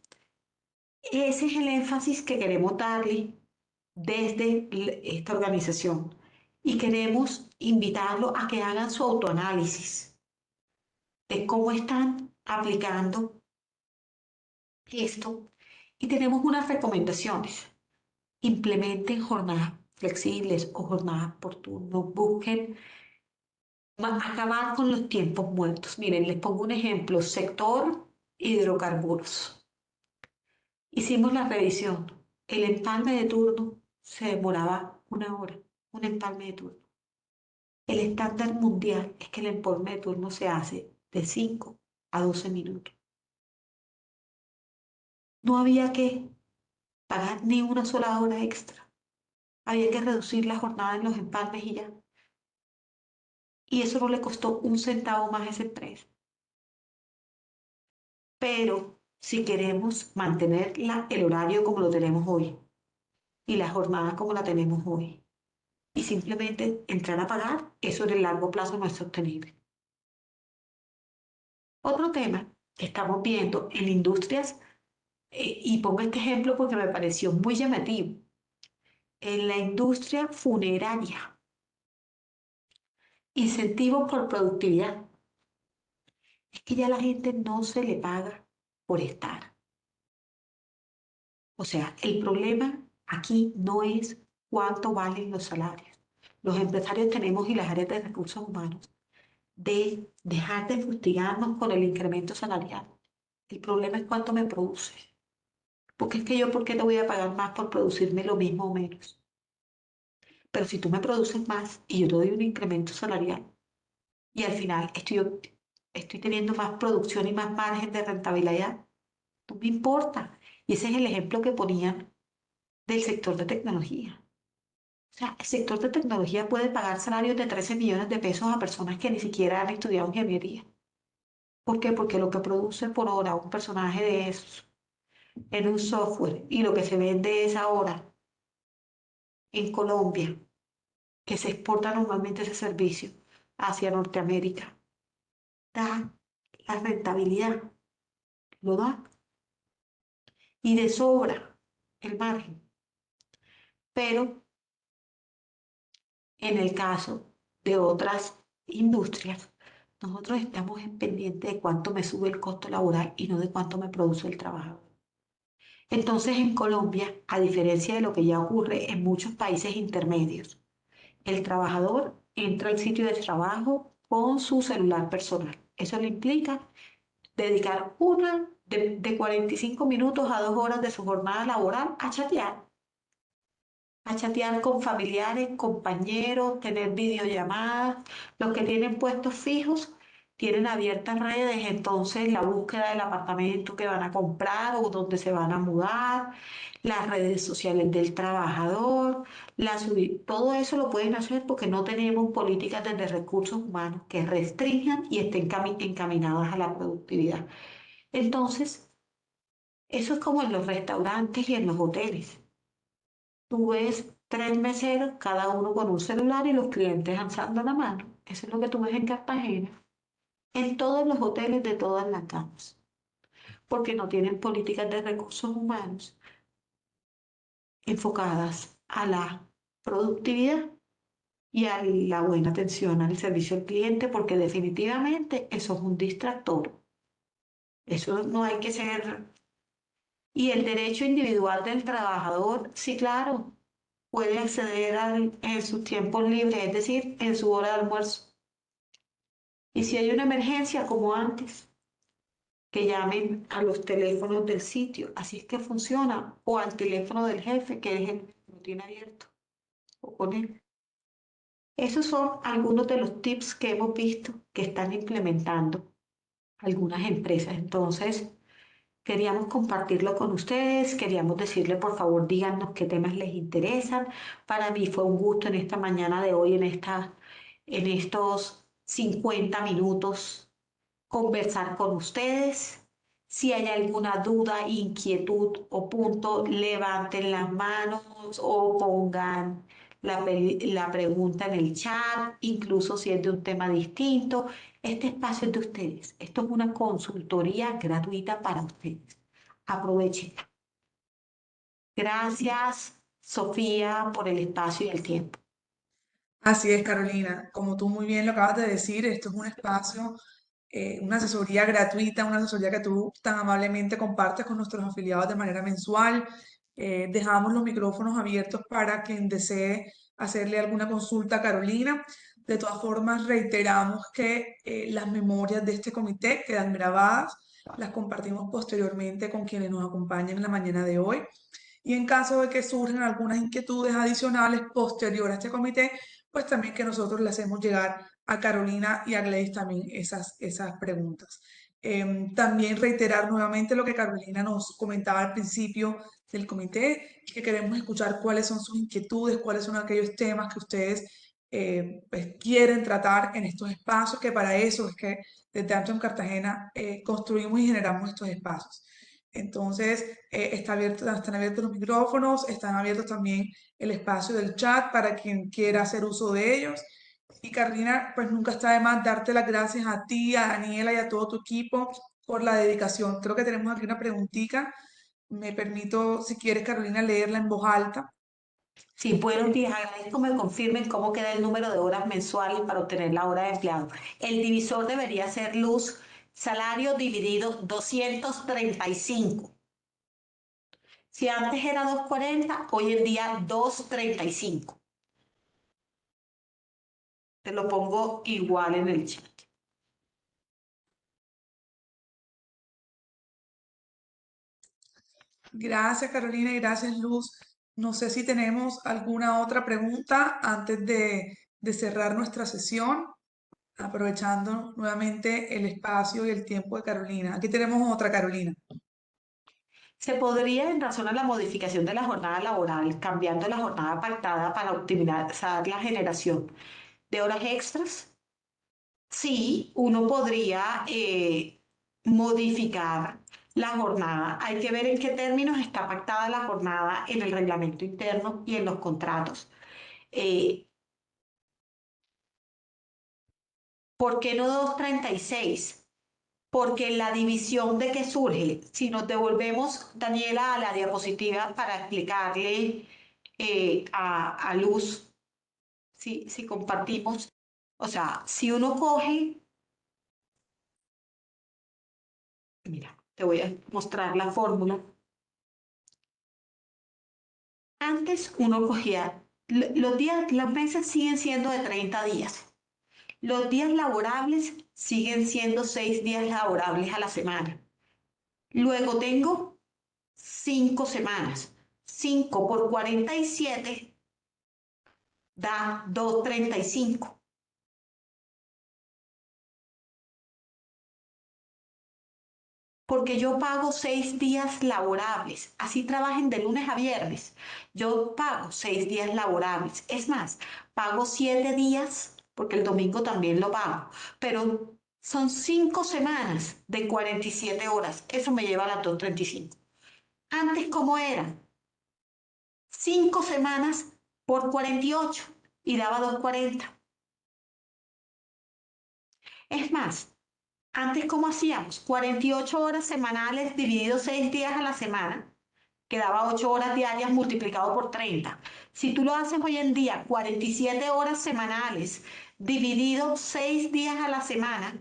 ese es el énfasis que queremos darle desde esta organización y queremos invitarlo a que hagan su autoanálisis de cómo están aplicando esto y tenemos unas recomendaciones. Implementen jornadas flexibles o jornadas por turno, busquen acabar con los tiempos muertos. Miren, les pongo un ejemplo, sector hidrocarburos. Hicimos la revisión. El empalme de turno se demoraba 1 hora, un empalme de turno. El estándar mundial es que el empalme de turno se hace de 5 a 12 minutos. No había que pagar ni una sola hora extra. Había que reducir la jornada en los empalmes y ya. Y eso no le costó un centavo más a esa empresa. Pero si queremos mantener el horario como lo tenemos hoy y la jornada como la tenemos hoy, y simplemente entrar a pagar, eso en el largo plazo no es sostenible. Otro tema que estamos viendo en industrias, y pongo este ejemplo porque me pareció muy llamativo, en la industria funeraria, incentivos por productividad. Es que ya la gente no se le paga por estar. O sea, el problema aquí no es cuánto valen los salarios. Los empresarios tenemos y las áreas de recursos humanos de dejar de fustigarnos con el incremento salarial. El problema es cuánto me produce. Porque es que yo, ¿por qué te voy a pagar más por producirme lo mismo o menos? Pero si tú me produces más y yo te doy un incremento salarial y al final estoy teniendo más producción y más margen de rentabilidad, no me importa. Y ese es el ejemplo que ponían del sector de tecnología. O sea, el sector de tecnología puede pagar salarios de 13 millones de pesos a personas que ni siquiera han estudiado ingeniería. ¿Por qué? Porque lo que produce por hora un personaje de esos en un software y lo que se vende es ahora en Colombia, que se exporta normalmente ese servicio hacia Norteamérica, da la rentabilidad, lo da y de sobra el margen. Pero en el caso de otras industrias, nosotros estamos en pendiente de cuánto me sube el costo laboral y no de cuánto me produce el trabajo. Entonces, en Colombia, a diferencia de lo que ya ocurre en muchos países intermedios, el trabajador entra al sitio de trabajo con su celular personal. Eso le implica dedicar de 45 minutos a 2 horas de su jornada laboral a chatear con familiares, compañeros, tener videollamadas. Los que tienen puestos fijos tienen abiertas redes, entonces la búsqueda del apartamento que van a comprar o donde se van a mudar, las redes sociales del trabajador, todo eso lo pueden hacer porque no tenemos políticas desde recursos humanos que restrinjan y estén encaminadas a la productividad. Entonces, eso es como en los restaurantes y en los hoteles. Tú ves 3 meseros, cada uno con un celular y los clientes alzando la mano. Eso es lo que tú ves en Cartagena, en todos los hoteles de todas las gamas, porque no tienen políticas de recursos humanos enfocadas a la productividad y a la buena atención al servicio al cliente, porque definitivamente eso es un distractor. Eso no hay que ser. Y el derecho individual del trabajador, sí, claro, puede acceder en sus tiempos libres, es decir, en su hora de almuerzo. Y si hay una emergencia, como antes, que llamen a los teléfonos del sitio, así es que funciona, o al teléfono del jefe, que es el que lo tiene abierto, o con él. Esos son algunos de los tips que hemos visto que están implementando algunas empresas. Entonces, queríamos compartirlo con ustedes, queríamos decirle, por favor, díganos qué temas les interesan. Para mí fue un gusto en esta mañana de hoy, en estos 50 minutos, conversar con ustedes. Si hay alguna duda, inquietud o punto, levanten las manos o pongan la pregunta en el chat, incluso si es de un tema distinto. Este espacio es de ustedes. Esto es una consultoría gratuita para ustedes. Aprovechen. Gracias, Sofía, por el espacio y el tiempo. Así es, Carolina. Como tú muy bien lo acabas de decir, esto es un espacio, una asesoría gratuita, una asesoría que tú tan amablemente compartes con nuestros afiliados de manera mensual. Dejamos los micrófonos abiertos para quien desee hacerle alguna consulta a Carolina. De todas formas, reiteramos que las memorias de este comité quedan grabadas, las compartimos posteriormente con quienes nos acompañan en la mañana de hoy. Y en caso de que surjan algunas inquietudes adicionales posterior a este comité, pues también que nosotros le hacemos llegar a Carolina y a Gladys también esas preguntas. También reiterar nuevamente lo que Carolina nos comentaba al principio del comité, que queremos escuchar cuáles son sus inquietudes, cuáles son aquellos temas que ustedes pues, quieren tratar en estos espacios, que para eso es que desde Amcham Cartagena construimos y generamos estos espacios. Entonces, están abiertos los micrófonos, están abiertos también el espacio del chat para quien quiera hacer uso de ellos. Y Carolina, pues nunca está de más darte las gracias a ti, a Daniela y a todo tu equipo por la dedicación. Creo que tenemos aquí una preguntita. Me permito, si quieres, Carolina, leerla en voz alta. Sí, buenos días. Agradezco me confirmen cómo queda el número de horas mensuales para obtener la hora de empleado. El divisor debería ser luz, salario dividido 235. Si antes era 240, hoy en día 235. Te lo pongo igual en el chat. Gracias, Carolina, y gracias, Luz. No sé si tenemos alguna otra pregunta antes de cerrar nuestra sesión, aprovechando nuevamente el espacio y el tiempo de Carolina. Aquí tenemos otra, Carolina. Se podría en razón a la modificación de la jornada laboral, cambiando la jornada pactada para optimizar la generación de horas extras. Sí, uno podría modificar la jornada. Hay que ver en qué términos está pactada la jornada en el reglamento interno y en los contratos. Eh, ¿Por qué no 236? Porque la división de qué surge, si nos devolvemos, Daniela, a la diapositiva para explicarle a Luz, si compartimos, o sea, si uno coge, mira, te voy a mostrar la fórmula. Antes uno cogía, los días, los meses siguen siendo de 30 días. Los días laborables siguen siendo 6 días laborables a la semana. Luego tengo 5 semanas. 5 por 47 da 235. Porque yo pago 6 días laborables. Así trabajen de lunes a viernes. Yo pago 6 días laborables. Es más, pago 7 días porque el domingo también lo pago. Pero son 5 semanas de 47 horas. Eso me lleva a las 235. Antes, ¿cómo era? 5 semanas por 48 y daba 240. Es más, antes, ¿cómo hacíamos? 48 horas semanales dividido 6 días a la semana, que daba 8 horas diarias multiplicado por 30. Si tú lo haces hoy en día, 47 horas semanales dividido 6 días a la semana,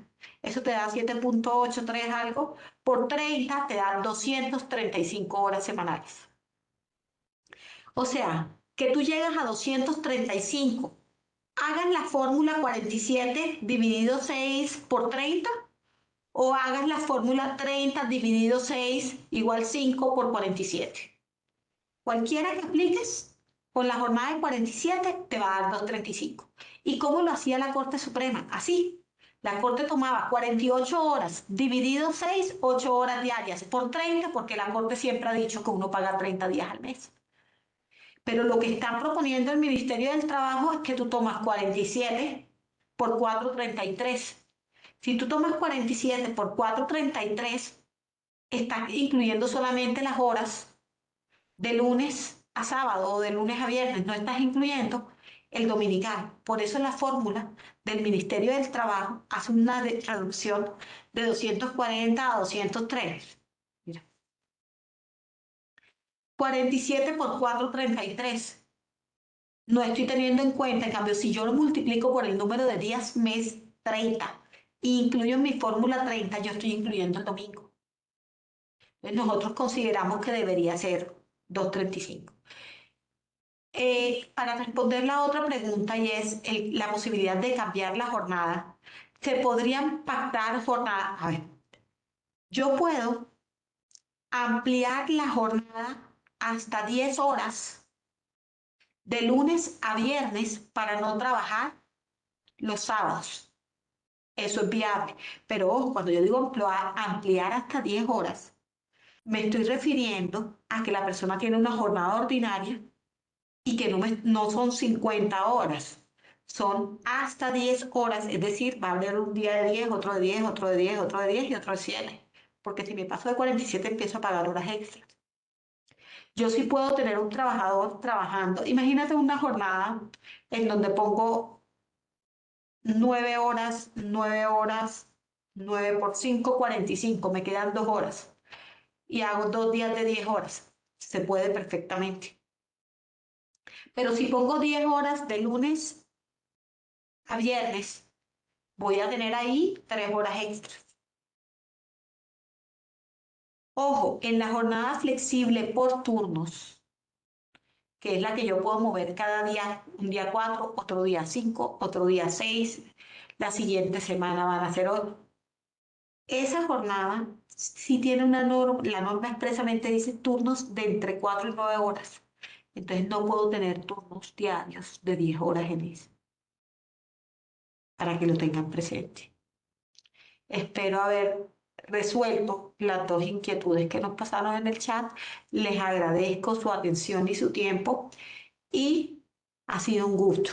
eso te da 7,83 algo, por 30 te da 235 horas semanales. O sea, que tú llegas a 235. Hagan la fórmula 47 dividido 6 por 30 o hagas la fórmula 30 dividido 6 igual 5 por 47. Cualquiera que apliques con la jornada de 47 te va a dar 235. ¿Y cómo lo hacía la Corte Suprema? Así. La Corte tomaba 48 horas dividido 6, 8 horas diarias por 30, porque la Corte siempre ha dicho que uno paga 30 días al mes. Pero lo que está proponiendo el Ministerio del Trabajo es que tú tomas 47 por 433. Si tú tomas 47 por 433, estás incluyendo solamente las horas de lunes a sábado o de lunes a viernes, no estás incluyendo el dominical. Por eso la fórmula del Ministerio del Trabajo hace una reducción de 240 a 203. Mira, 47 por 4, 33. No estoy teniendo en cuenta, en cambio, si yo lo multiplico por el número de días mes 30, e incluyo en mi fórmula 30, yo estoy incluyendo el domingo. Entonces, nosotros consideramos que debería ser 235. Para responder la otra pregunta, y es la posibilidad de cambiar la jornada, se podrían pactar jornadas. A ver, yo puedo ampliar la jornada hasta 10 horas de lunes a viernes para no trabajar los sábados. Eso es viable. Pero ojo, cuando yo digo ampliar hasta 10 horas, me estoy refiriendo a que la persona tiene una jornada ordinaria y que no son 50 horas, son hasta 10 horas, es decir, va a haber un día de 10, otro de 10, otro de 10, otro de 10 y otro de 7, porque si me paso de 47 empiezo a pagar horas extras. Yo sí puedo tener un trabajador trabajando, imagínate una jornada en donde pongo 9 horas, 9 horas, 9 por 5, 45, me quedan 2 horas y hago 2 días de 10 horas, se puede perfectamente. Pero si pongo 10 horas de lunes a viernes, voy a tener ahí 3 horas extras. Ojo, en la jornada flexible por turnos, que es la que yo puedo mover cada día, un día 4, otro día 5, otro día 6, la siguiente semana van a ser otro. Esa jornada sí tiene una norma, la norma expresamente dice turnos de entre 4 y 9 horas. Entonces no puedo tener turnos diarios de 10 horas en eso, para que lo tengan presente. Espero haber resuelto las dos inquietudes que nos pasaron en el chat. Les agradezco su atención y su tiempo y ha sido un gusto.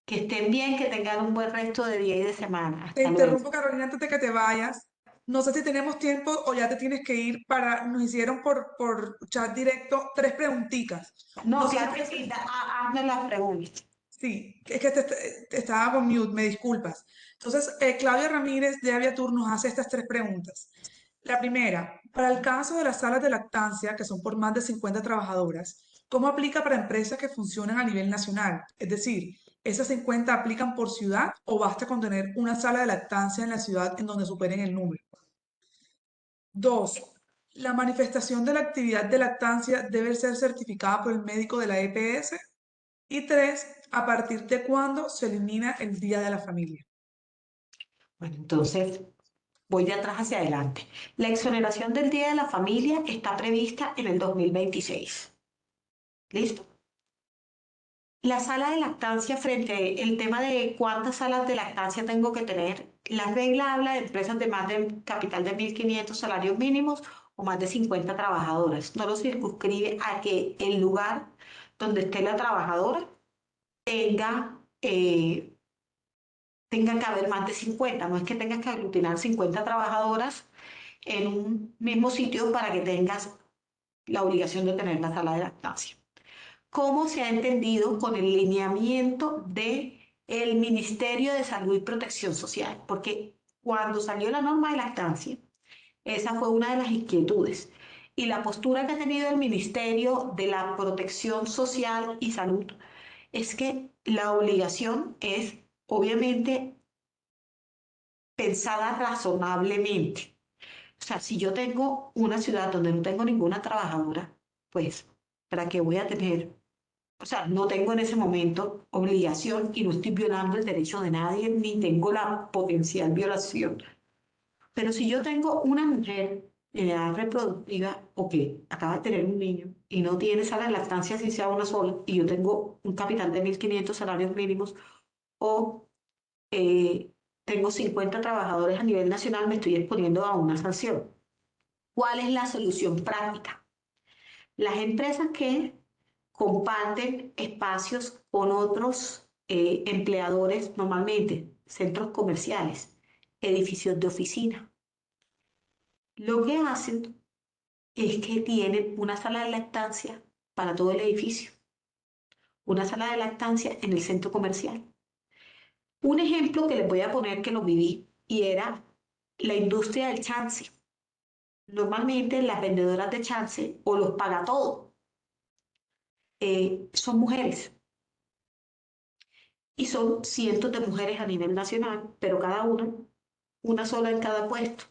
Que estén bien, que tengan un buen resto de día y de semana. Te Hasta luego. interrumpo, Carolina, antes de que te vayas. No sé si tenemos tiempo o ya te tienes que ir nos hicieron por chat directo tres preguntitas. No No, sé si claro que tienes, sí, hazme las preguntas. sí, es que estaba con mute, me disculpas. Entonces, Claudia Ramírez de Aviatur nos hace estas tres preguntas. La primera, para el caso de las salas de lactancia, que son por más de 50 trabajadoras, ¿cómo aplica para empresas que funcionan a nivel nacional? Es decir, ¿esas 50 aplican por ciudad o basta con tener una sala de lactancia en la ciudad en donde superen el número? Dos, ¿la manifestación de la actividad de lactancia debe ser certificada por el médico de la EPS? Y tres, ¿a partir de cuándo se elimina el Día de la Familia? Bueno, entonces voy de atrás hacia adelante. La exoneración del Día de la Familia está prevista en el 2026. ¿Listo? La sala de lactancia frente al tema de cuántas salas de lactancia tengo que tener, la regla habla de empresas de más de capital de 1.500 salarios mínimos o más de 50 trabajadoras. No lo circunscribe a que el lugar donde esté la trabajadora tenga, tenga que haber más de 50. No es que tengas que aglutinar 50 trabajadoras en un mismo sitio para que tengas la obligación de tener la sala de lactancia. ¿Cómo se ha entendido con el lineamiento del Ministerio de Salud y Protección Social? Porque cuando salió la norma de lactancia, esa fue una de las inquietudes. Y la postura que ha tenido el Ministerio de la Protección Social y Salud es que la obligación es, obviamente, pensada razonablemente. O sea, si yo tengo una ciudad donde no tengo ninguna trabajadora, pues, ¿para qué voy a tener? O sea, no tengo en ese momento obligación y no estoy violando el derecho de nadie, ni tengo la potencial violación. Pero si yo tengo una mujer en edad reproductiva o que acaba de tener un niño y no tiene sala de lactancia si sea una sola, y yo tengo un capital de 1.500 salarios mínimos o tengo 50 trabajadores a nivel nacional, me estoy exponiendo a una sanción. ¿Cuál es la solución práctica? Las empresas que comparten espacios con otros empleadores, normalmente centros comerciales, edificios de oficina, lo que hacen es que tienen una sala de lactancia para todo el edificio, una sala de lactancia en el centro comercial. Un ejemplo que les voy a poner que lo viví y era la industria del chance. Normalmente las vendedoras de chance o los paga todo son mujeres y son cientos de mujeres a nivel nacional, pero cada una sola en cada puesto.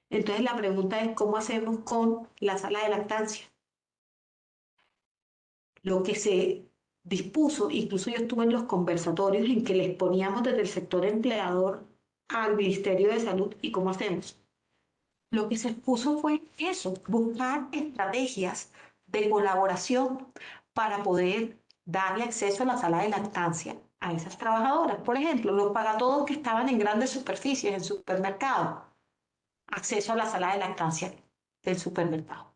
Entonces la pregunta es cómo hacemos con la sala de lactancia. Lo que se dispuso, incluso yo estuve en los conversatorios en que les poníamos desde el sector empleador al Ministerio de Salud y cómo hacemos. Lo que se expuso fue eso, buscar estrategias de colaboración para poder darle acceso a la sala de lactancia a esas trabajadoras. Por ejemplo, los pagatodos que estaban en grandes superficies, en supermercados, acceso a la sala de lactancia del supermercado.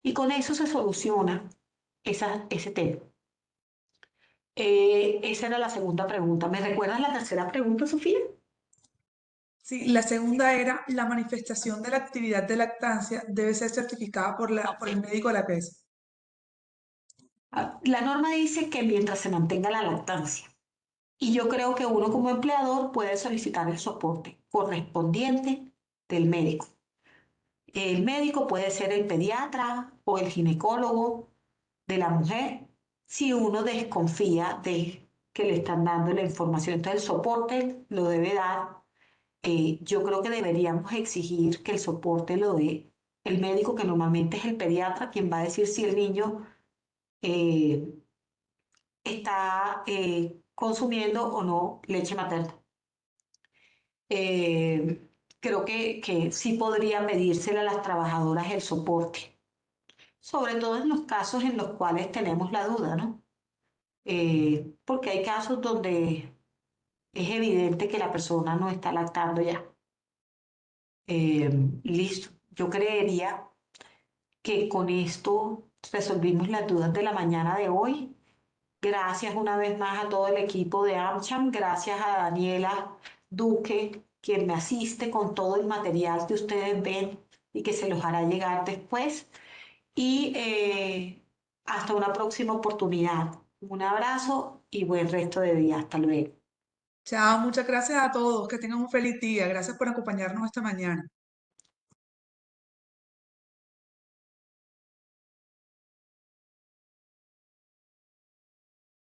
Y con eso se soluciona ese tema. Esa era la segunda pregunta. ¿Me recuerdas la tercera pregunta, Sofía? Sí, la segunda era, la manifestación de la actividad de lactancia debe ser certificada por el médico de la EPS. La norma dice que mientras se mantenga la lactancia. Y yo creo que uno como empleador puede solicitar el soporte correspondiente del médico. El médico puede ser el pediatra o el ginecólogo de la mujer si uno desconfía de que le están dando la información. Entonces el soporte lo debe dar. Yo creo que deberíamos exigir que el soporte lo dé el médico, que normalmente es el pediatra, quien va a decir si el niño eh, está consumiendo o no leche materna. Creo que sí podría medírsele a las trabajadoras el soporte, sobre todo en los casos en los cuales tenemos la duda, ¿no? Porque hay casos donde es evidente que la persona no está lactando ya. Listo. Yo creería que con esto resolvimos las dudas de la mañana de hoy. Gracias una vez más a todo el equipo de AmCham, gracias a Daniela Duque, quien me asiste con todo el material que ustedes ven y que se los hará llegar después. Y hasta una próxima oportunidad. Un abrazo y buen resto de día. Hasta luego. Chao, muchas gracias a todos, que tengan un feliz día. Gracias por acompañarnos esta mañana.